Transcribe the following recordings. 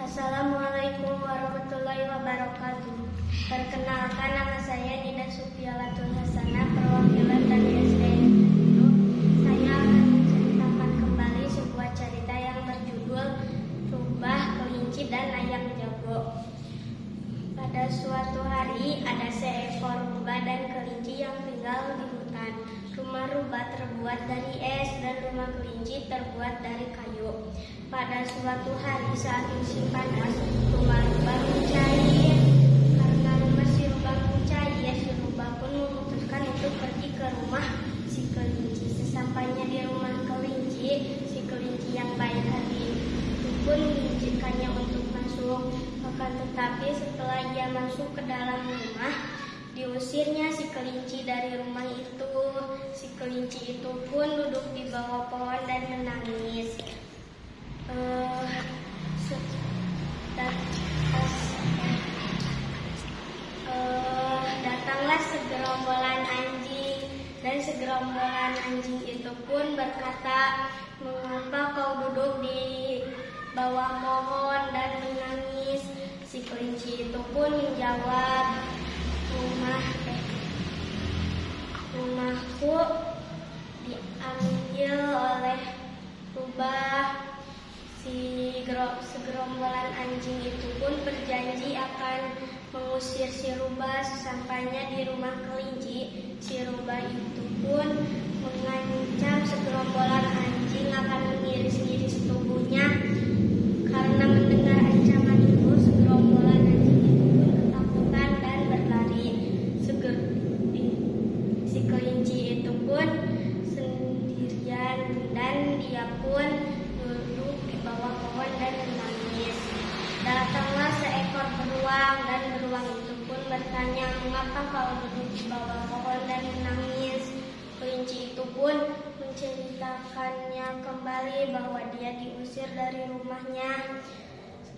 Assalamualaikum warahmatullahi wabarakatuh. Perkenalkan, nama saya Nida Sufialatul Hasanah, perwakilan dari SD. Saya akan menceritakan kembali sebuah cerita yang berjudul Rubah, Kelinci, dan Ayam Jago. Pada suatu hari ada seekor rubah dan kelinci yang tinggal di hutan. Rumah rubah terbuat dari es dan rumah kelinci terbuat dari kayu. Pada suatu hari saat musim panas, rumah rubah mencair. Karena rumah si rubah mencair, si rubah pun memutuskan untuk pergi ke rumah si kelinci. Sesampainya di rumah kelinci, si kelinci yang baik hati itu pun mengizinkannya untuk masuk. Akan tetapi setelah ia masuk ke dalam rumah, diusirnya si kelinci dari rumah itu. Si kelinci itu pun duduk di bawah pohon dan menangis. Datanglah segerombolan anjing, dan segerombolan anjing itu pun berkata, "Mengapa kau duduk di bawah pohon dan menangis?" Si kelinci itu pun menjawab, Rumahku diambil oleh rubah." Segerombolan anjing itu pun berjanji akan mengusir si rubah. Sesampainya di rumah kelinci, si rubah itu pun mengancam segerombolan anjing akan mengiris-iris tubuhnya. Karena mendengar ancaman itu, segerombolan anjing itu pun ketakutan dan berlari. Si kelinci itu pun sendirian, dan dia pun duduk di bawah pohon dan menangis. Datanglah seekor beruang, dan beruang itu pun bertanya, "Mengapa kau duduk di bawah pohon dan menangis?" Kelinci itu pun menceritakannya kembali bahwa dia diusir dari rumahnya.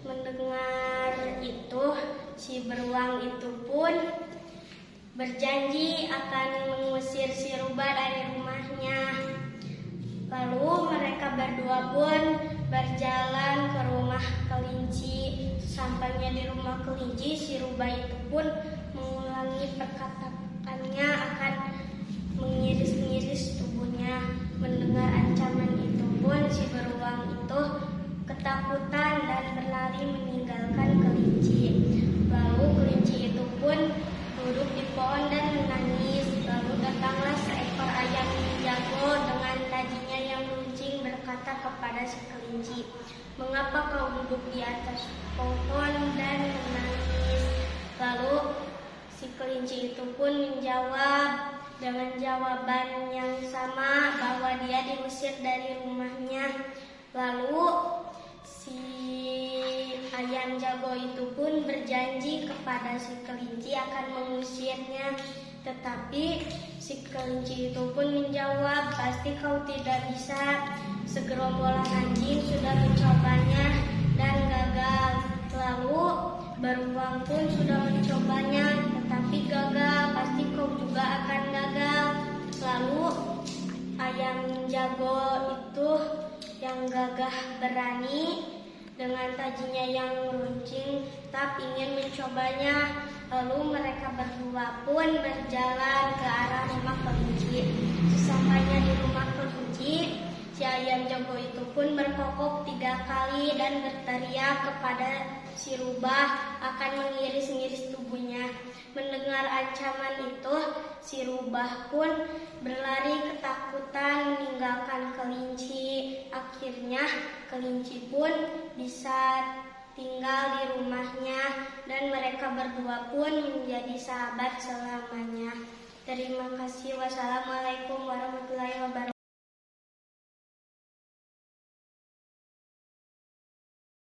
Mendengar itu, si beruang itu pun berjanji akan mengusir si rubah dari rumahnya. Lalu mereka berdua pun berjalan ke rumah kelinci. Sampainya di rumah kelinci, si rubah itu pun mengulangi perkataannya akan mengiris-ngiris tubuhnya. Mendengar ancaman itu pun si beruang itu ketakutan dan berlari meninggalkan kelinci. Lalu kelinci itu pun duduk di pohon dan menangis. Lalu datanglah seekor ayam jago dengan tajinya yang runcing berkata kepada si kelinci, "Mengapa kau duduk di atas pohon dan menangis?" Lalu si kelinci itu pun menjawab dengan jawaban yang sama bahwa dia diusir dari rumahnya. Lalu si ayam jago itu pun berjanji kepada si kelinci akan mengusirnya. Tetapi si kelinci itu pun menjawab, "Pasti kau tidak bisa. Segerombolan anjing sudah mencobanya dan gagal. Lalu beruang pun sudah mencobanya, tetapi gagal. Pasti kau juga akan gagal." Lalu ayam jago itu yang gagah berani dengan tajinya yang runcing tetap ingin mencobanya. Lalu mereka berdua pun berjalan ke arah rumah kelinci. Sesampainya di rumah kelinci, si ayam jago itu pun berkokok 3 kali dan berteriak kepada si rubah akan mengiris-ngiris tubuhnya. Mendengar ancaman itu, si rubah pun berlari ketakutan meninggalkan kelinci. Akhirnya kelinci pun bisa tinggal di rumahnya, dan mereka berdua pun menjadi sahabat selamanya. Terima kasih. Wassalamualaikum warahmatullahi wabarakatuh.